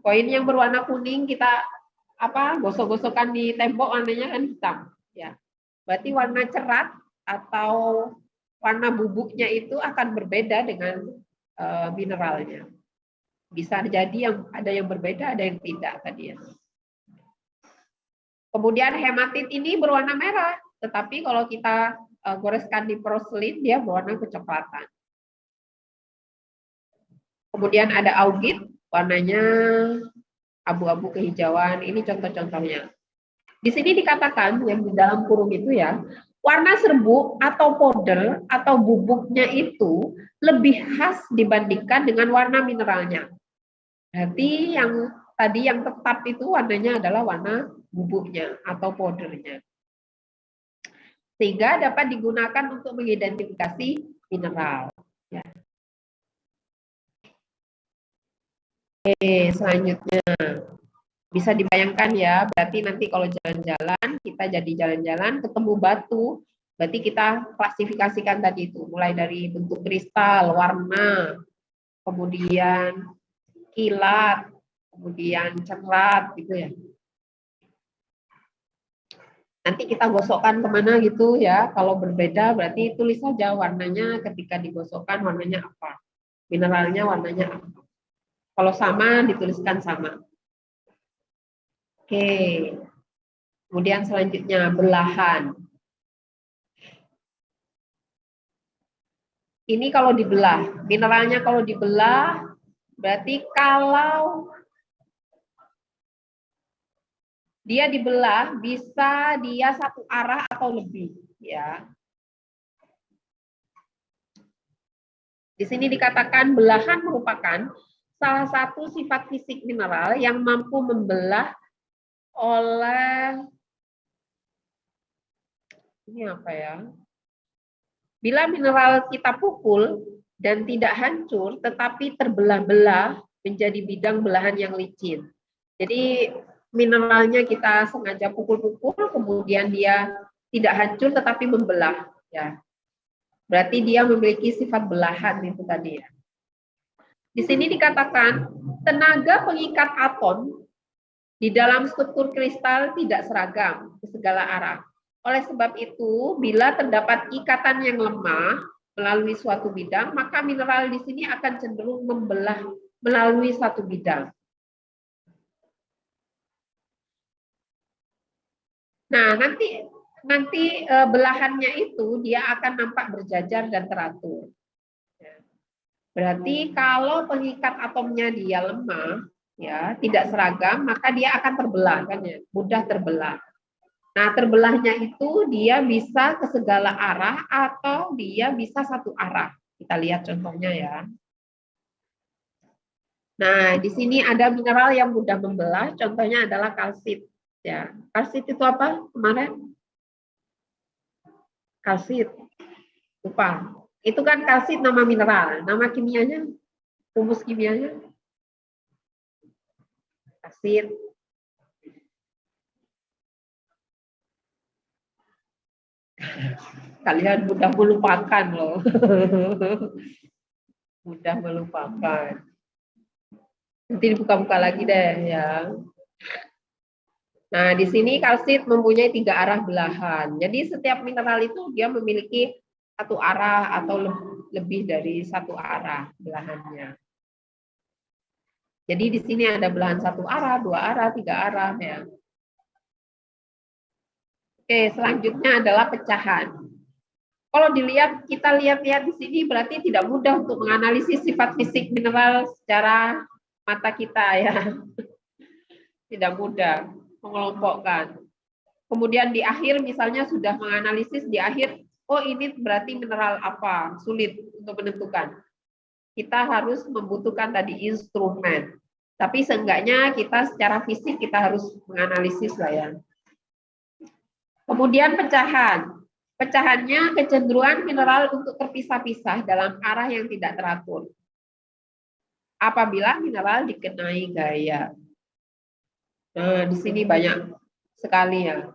Koin yang berwarna kuning kita gosok-gosokkan di tembok warnanya kan hitam. Ya, berarti warna cerat atau warna bubuknya itu akan berbeda dengan mineralnya. Bisa jadi ada yang berbeda, ada yang tidak tadi ya. Kemudian hematit ini berwarna merah, tetapi kalau kita goreskan di porselin dia berwarna kecoklatan. Kemudian ada augit, warnanya abu-abu kehijauan. Ini contoh-contohnya. Di sini dikatakan yang di dalam kurung itu ya, warna serbuk atau powder atau bubuknya itu lebih khas dibandingkan dengan warna mineralnya. Berarti yang tadi yang tetap itu warnanya adalah warna bubuknya atau powdernya. Sehingga dapat digunakan untuk mengidentifikasi mineral. Ya. Oke, selanjutnya. Bisa dibayangkan ya, berarti nanti kalau jalan-jalan, kita jadi jalan-jalan ketemu batu, berarti kita klasifikasikan tadi itu, mulai dari bentuk kristal, warna, kemudian kilat, kemudian cerat, gitu ya. Nanti kita gosokkan kemana gitu ya, kalau berbeda berarti tulis saja warnanya ketika digosokkan warnanya apa, mineralnya warnanya apa. Kalau sama, dituliskan sama. Oke, kemudian selanjutnya belahan. Ini kalau dibelah, mineralnya kalau dibelah, berarti kalau dia dibelah bisa dia satu arah atau lebih, ya. Di sini dikatakan belahan merupakan salah satu sifat fisik mineral yang mampu membelah oleh ini apa ya? Bila mineral kita pukul dan tidak hancur, tetapi terbelah-belah menjadi bidang belahan yang licin. Jadi mineralnya kita sengaja pukul-pukul, kemudian dia tidak hancur tetapi membelah. Ya, berarti dia memiliki sifat belahan itu tadi ya. Di sini dikatakan tenaga pengikat atom di dalam struktur kristal tidak seragam ke segala arah. Oleh sebab itu, bila terdapat ikatan yang lemah melalui suatu bidang, maka mineral di sini akan cenderung membelah melalui satu bidang. Nah, nanti belahannya itu dia akan nampak berjajar dan teratur. Berarti kalau pengikat atomnya dia lemah, ya tidak seragam, maka dia akan terbelah, kan ya, mudah terbelah. Nah, terbelahnya itu dia bisa ke segala arah atau dia bisa satu arah. Kita lihat contohnya ya. Nah, di sini ada mineral yang mudah membelah, contohnya adalah kalsit. Ya, kalsit itu apa kemarin? Kalsit, lupa. Itu kan kalsit nama mineral, nama kimianya, rumus kimianya. Kalsit. Kalian mudah melupakan loh. Mudah melupakan. Nanti dibuka-buka lagi deh ya. Nah, di sini kalsit mempunyai 3 arah belahan. Jadi setiap mineral itu dia memiliki satu arah atau lebih dari satu arah belahannya. Jadi di sini ada belahan 1 arah, 2 arah, 3 arah ya. Oke, selanjutnya adalah pecahan. Kalau kita lihat-lihat di sini berarti tidak mudah untuk menganalisis sifat fisik mineral secara mata kita ya. Tidak mudah mengelompokkan. Kemudian di akhir misalnya sudah menganalisis di akhir, oh ini berarti mineral apa, sulit untuk menentukan. Kita harus membutuhkan tadi instrumen. Tapi seenggaknya kita secara fisik kita harus menganalisis lah ya. Kemudian pecahan. Pecahannya kecenderungan mineral untuk terpisah-pisah dalam arah yang tidak teratur. Apabila mineral dikenai gaya. Nah, di sini banyak sekali ya.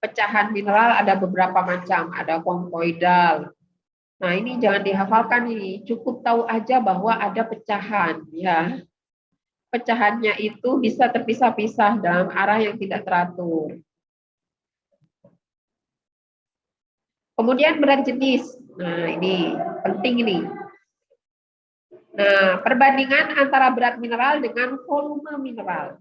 Pecahan mineral ada beberapa macam, ada konkoidal. Nah, ini jangan dihafalkan ini, cukup tahu aja bahwa ada pecahan ya. Pecahannya itu bisa terpisah-pisah dalam arah yang tidak teratur. Kemudian berat jenis. Nah, ini penting ini. Nah, perbandingan antara berat mineral dengan volume mineral.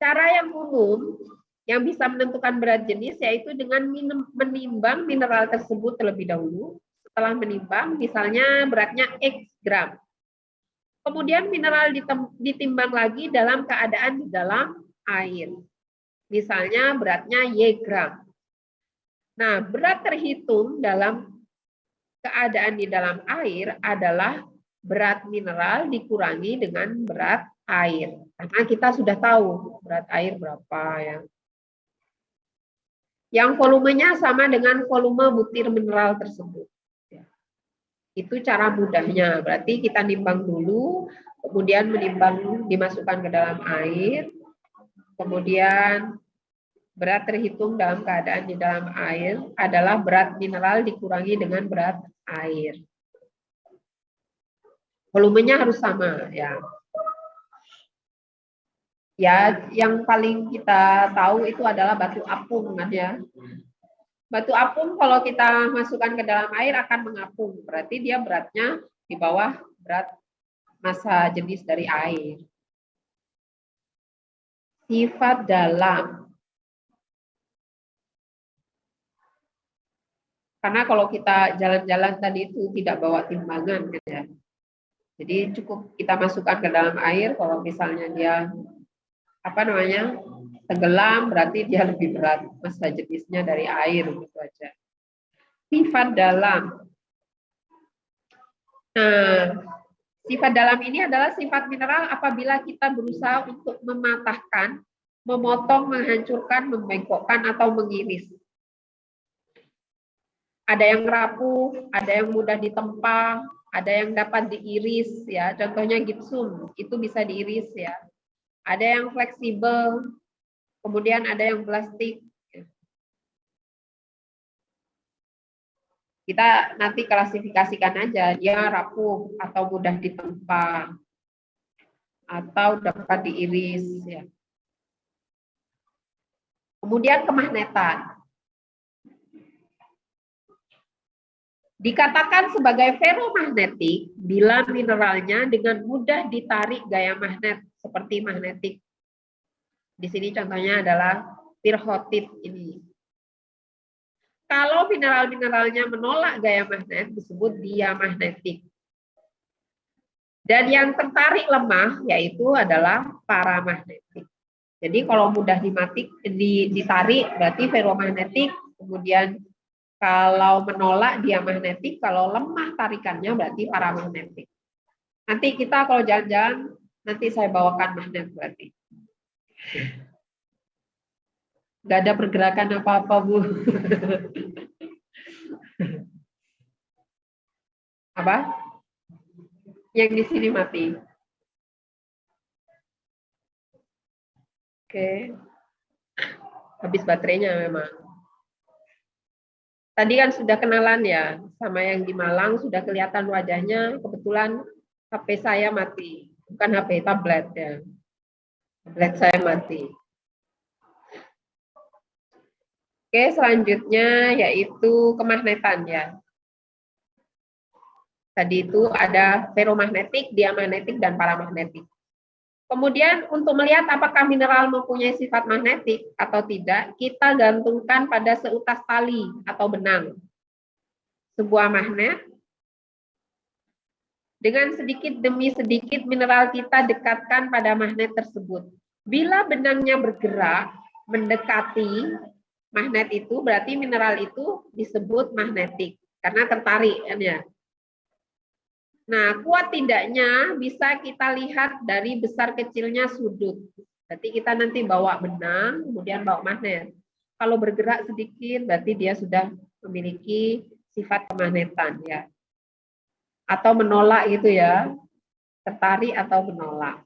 Cara yang umum yang bisa menentukan berat jenis yaitu dengan menimbang mineral tersebut terlebih dahulu. Setelah menimbang, misalnya beratnya X gram. Kemudian mineral ditimbang lagi dalam keadaan di dalam air. Misalnya beratnya Y gram. Nah, berat terhitung dalam keadaan di dalam air adalah berat mineral dikurangi dengan berat air. Karena kita sudah tahu berat air berapa ya. Yang volumenya sama dengan volume butir mineral tersebut. Itu cara mudahnya. Berarti kita nimbang dulu, kemudian menimbang dimasukkan ke dalam air, kemudian berat terhitung dalam keadaan di dalam air adalah berat mineral dikurangi dengan berat air. Volumenya harus sama ya. Ya, yang paling kita tahu itu adalah batu apung kan ya. Batu apung kalau kita masukkan ke dalam air akan mengapung. Berarti dia beratnya di bawah berat massa jenis dari air. Sifat dalam. Karena kalau kita jalan-jalan tadi itu tidak bawa timbangan kan ya. Jadi cukup kita masukkan ke dalam air, kalau misalnya dia tenggelam, berarti dia lebih berat massa jenisnya dari air gitu aja. Sifat dalam. Nah, sifat dalam ini adalah sifat mineral apabila kita berusaha untuk mematahkan, memotong, menghancurkan, membengkokkan atau mengiris. Ada yang rapuh, ada yang mudah ditempa, ada yang dapat diiris ya. Contohnya gipsum, itu bisa diiris ya. Ada yang fleksibel, kemudian ada yang plastik. Kita nanti klasifikasikan aja, dia rapuh atau mudah ditempa, atau dapat diiris. Ya. Kemudian kemagnetan. Dikatakan sebagai ferromagnetik bila mineralnya dengan mudah ditarik gaya magnet seperti magnetik. Di sini contohnya adalah pirhotit ini. Kalau mineral-mineralnya menolak gaya magnet disebut diamagnetik. Dan yang tertarik lemah yaitu adalah paramagnetik. Jadi kalau mudah ditarik berarti ferromagnetik, kemudian kalau menolak diamagnetik, kalau lemah tarikannya berarti paramagnetik. Nanti kita kalau jalan-jalan nanti saya bawakan magnet berarti. Nggak ada pergerakan apa-apa, Bu. Apa? Yang di sini mati. Oke. Habis baterainya memang. Tadi kan sudah kenalan ya, sama yang di Malang sudah kelihatan wajahnya. Kebetulan HP saya mati. Bukan HP, tablet ya. Tablet saya mati. Oke, selanjutnya yaitu kemagnetan ya. Tadi itu ada ferromagnetik, diamagnetik, dan paramagnetik. Kemudian untuk melihat apakah mineral mempunyai sifat magnetik atau tidak, kita gantungkan pada seutas tali atau benang. Sebuah magnet, dengan sedikit demi sedikit mineral kita dekatkan pada magnet tersebut. Bila benangnya bergerak mendekati magnet itu, berarti mineral itu disebut magnetik, karena tertarik kan ya. Nah, kuat tidaknya bisa kita lihat dari besar kecilnya sudut. Berarti kita nanti bawa benang, kemudian bawa magnet. Kalau bergerak sedikit, berarti dia sudah memiliki sifat kemagnetan ya. Atau menolak gitu ya, tertarik atau menolak.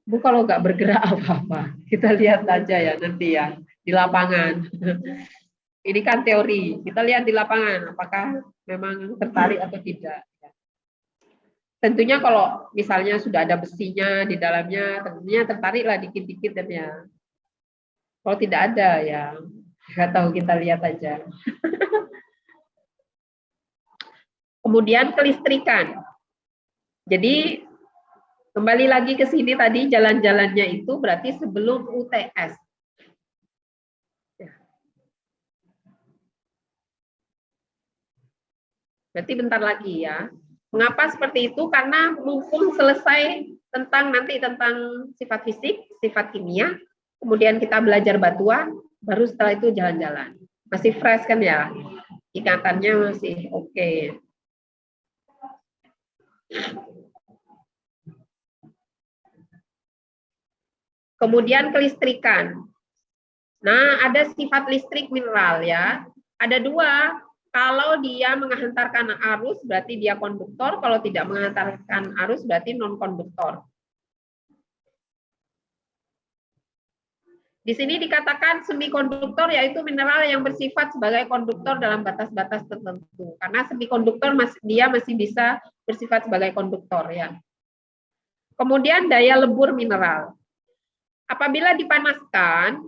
Bu, kalau nggak bergerak apa-apa, kita lihat aja ya nanti ya di lapangan. Ini kan teori, kita lihat di lapangan apakah memang tertarik atau tidak. Tentunya kalau misalnya sudah ada besinya di dalamnya, tentunya tertariklah dikit-dikit dan ya. Kalau tidak ada ya, nggak tahu, kita lihat aja. Kemudian kelistrikan. Jadi kembali lagi ke sini tadi jalan-jalannya itu berarti sebelum UTS. Berarti bentar lagi ya. Mengapa seperti itu? Karena mumpung selesai tentang sifat fisik, sifat kimia, kemudian kita belajar batuan, baru setelah itu jalan-jalan. Masih fresh kan ya? Ikatannya masih oke. Kemudian kelistrikan. Nah, ada sifat listrik mineral ya. Ada dua. Kalau dia menghantarkan arus berarti dia konduktor, kalau tidak menghantarkan arus berarti non-konduktor. Di sini dikatakan semikonduktor yaitu mineral yang bersifat sebagai konduktor dalam batas-batas tertentu. Karena semikonduktor dia masih bisa bersifat sebagai konduktor ya. Kemudian daya lebur mineral. Apabila dipanaskan,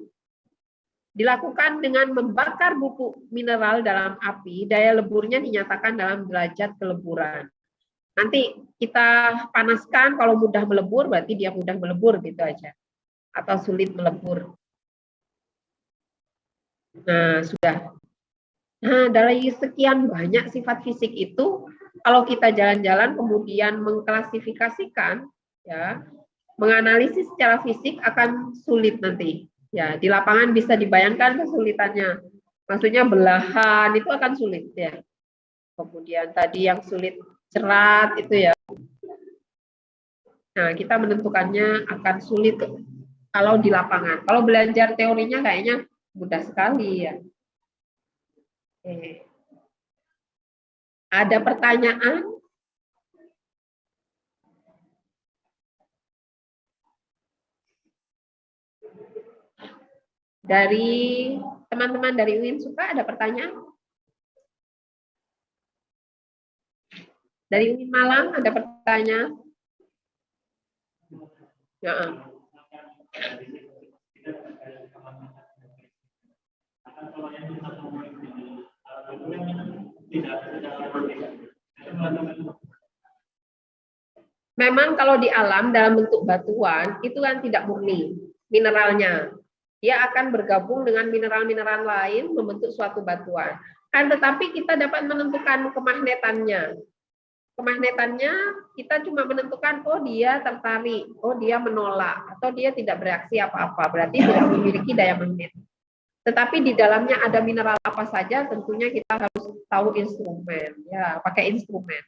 dilakukan dengan membakar bubuk mineral dalam api, daya leburnya dinyatakan dalam derajat keleburan. Nanti kita panaskan, kalau mudah melebur berarti dia mudah melebur gitu aja. Atau sulit melebur. Nah, sudah. Nah, dari sekian banyak sifat fisik itu, kalau kita jalan-jalan kemudian mengklasifikasikan, ya, menganalisis secara fisik akan sulit nanti. Ya, di lapangan bisa dibayangkan kesulitannya. Maksudnya belahan itu akan sulit ya. Kemudian tadi yang sulit cerat itu ya. Nah, kita menentukannya akan sulit kalau di lapangan. Kalau belajar teorinya kayaknya mudah sekali ya. Oke. Ada pertanyaan? Dari teman-teman dari UIN Suka ada pertanyaan? Dari UIN Malang ada pertanyaan? Ya. Memang kalau di alam dalam bentuk batuan itu kan tidak murni mineralnya. Dia akan bergabung dengan mineral-mineral lain membentuk suatu batuan. Kan tetapi kita dapat menentukan kemagnetannya. Kemagnetannya kita cuma menentukan oh dia tertarik, oh dia menolak, atau dia tidak bereaksi apa-apa. Berarti tidak memiliki daya magnet. Tetapi di dalamnya ada mineral apa saja, tentunya kita harus tahu instrumen. Ya, pakai instrumen.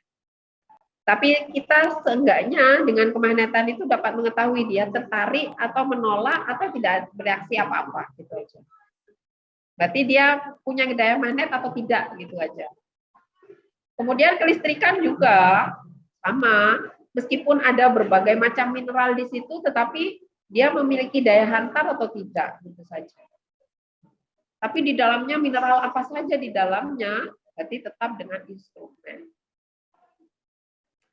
Tapi kita seenggaknya dengan kemagnetan itu dapat mengetahui dia tertarik atau menolak atau tidak bereaksi apa-apa gitu aja. Berarti dia punya daya magnet atau tidak gitu aja. Kemudian kelistrikan juga sama, meskipun ada berbagai macam mineral di situ, tetapi dia memiliki daya hantar atau tidak gitu saja. Tapi di dalamnya mineral apa saja di dalamnya, berarti tetap dengan instrumen.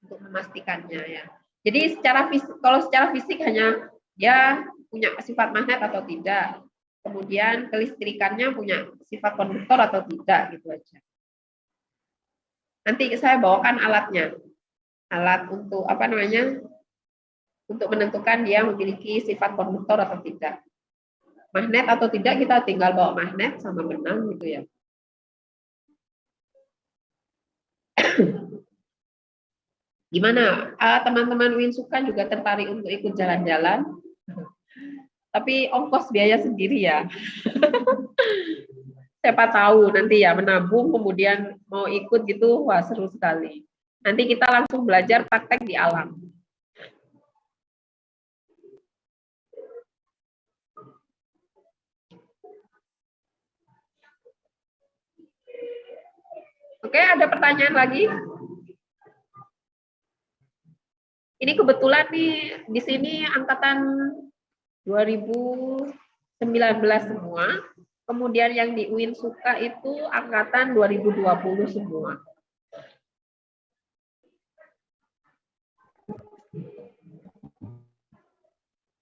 Untuk memastikannya ya. Jadi secara fisik, kalau secara fisik hanya dia punya sifat magnet atau tidak. Kemudian kelistrikannya punya sifat konduktor atau tidak gitu aja. Nanti saya bawakan alatnya. Alat untuk apa namanya? Untuk menentukan dia memiliki sifat konduktor atau tidak. Magnet atau tidak kita tinggal bawa magnet sama benang gitu ya. Gimana? Teman-teman Winsuka juga tertarik untuk ikut jalan-jalan? Tapi ongkos biaya sendiri ya. Siapa tahu nanti ya menabung kemudian mau ikut gitu, wah seru sekali. Nanti kita langsung belajar praktek di alam. Oke, ada pertanyaan lagi? Ini kebetulan nih di sini angkatan 2019 semua. Kemudian yang di Winsuka itu angkatan 2020 semua.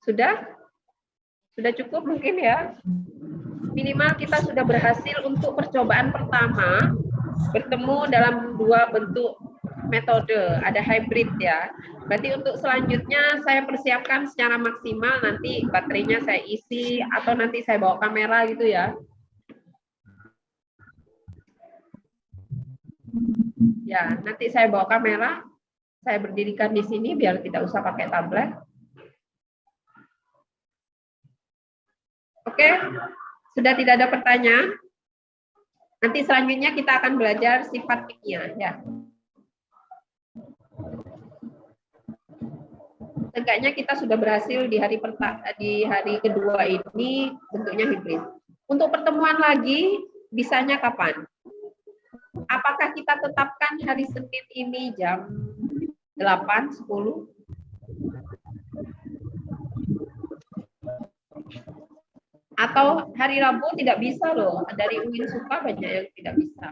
Sudah? Sudah cukup mungkin ya? Minimal kita sudah berhasil untuk percobaan pertama bertemu dalam dua bentuk metode, ada hybrid ya. Berarti untuk selanjutnya saya persiapkan secara maksimal, nanti baterainya saya isi atau nanti saya bawa kamera gitu ya. Ya, nanti saya bawa kamera, saya berdirikan di sini biar tidak usah pakai tablet. Oke, sudah tidak ada pertanyaan. Nanti selanjutnya kita akan belajar sifat kimia ya. Seenggaknya kita sudah berhasil di hari kedua ini bentuknya hibrid. Untuk pertemuan lagi bisanya kapan? Apakah kita tetapkan hari Senin ini jam 8, 10? Atau hari Rabu tidak bisa loh, dari Winsuka banyak yang tidak bisa.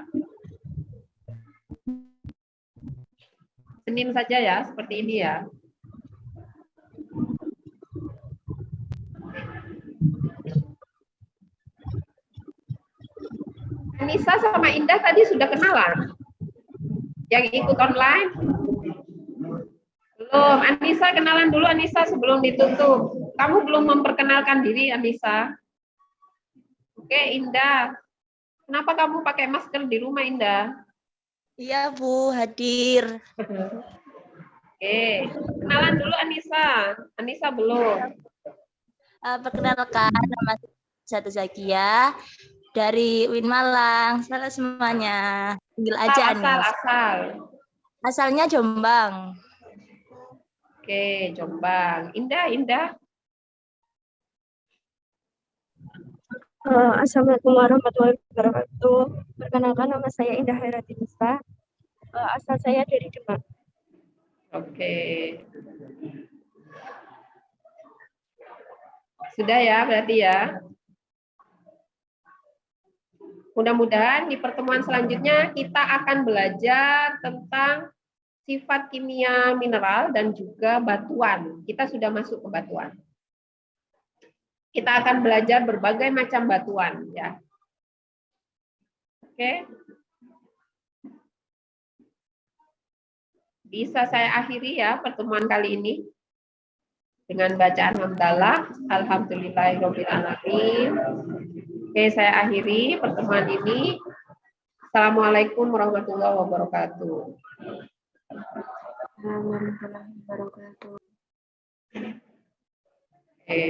Senin saja ya, seperti ini ya. Anissa sama Indah tadi sudah kenalan? Yang ikut online? Belum. Anissa kenalan dulu, Anissa, sebelum ditutup. Kamu belum memperkenalkan diri, Anissa. Oke, Indah. Kenapa kamu pakai masker di rumah, Indah? Iya, Bu, hadir. Oke, kenalan dulu Anissa. Anissa belum. Perkenalkan, nama saya Zakia dari Win Malang. Salam semuanya. Panggil aja Anis. Asalnya Jombang. Oke, Jombang. Indah. Assalamualaikum warahmatullahi wabarakatuh. Perkenalkan, nama saya Indah Hairati Nisa. Asal saya dari Demak. Oke. Sudah ya, berarti ya. Mudah-mudahan di pertemuan selanjutnya kita akan belajar tentang sifat kimia mineral dan juga batuan. Kita sudah masuk ke batuan. Kita akan belajar berbagai macam batuan ya. Oke. bisa saya akhiri ya pertemuan kali ini dengan bacaan hamdalah, alhamdulillahirabbil alamin. Oke, saya akhiri pertemuan ini. Assalamualaikum warahmatullahi wabarakatuh. Warahmatullahi wabarakatuh. Oke.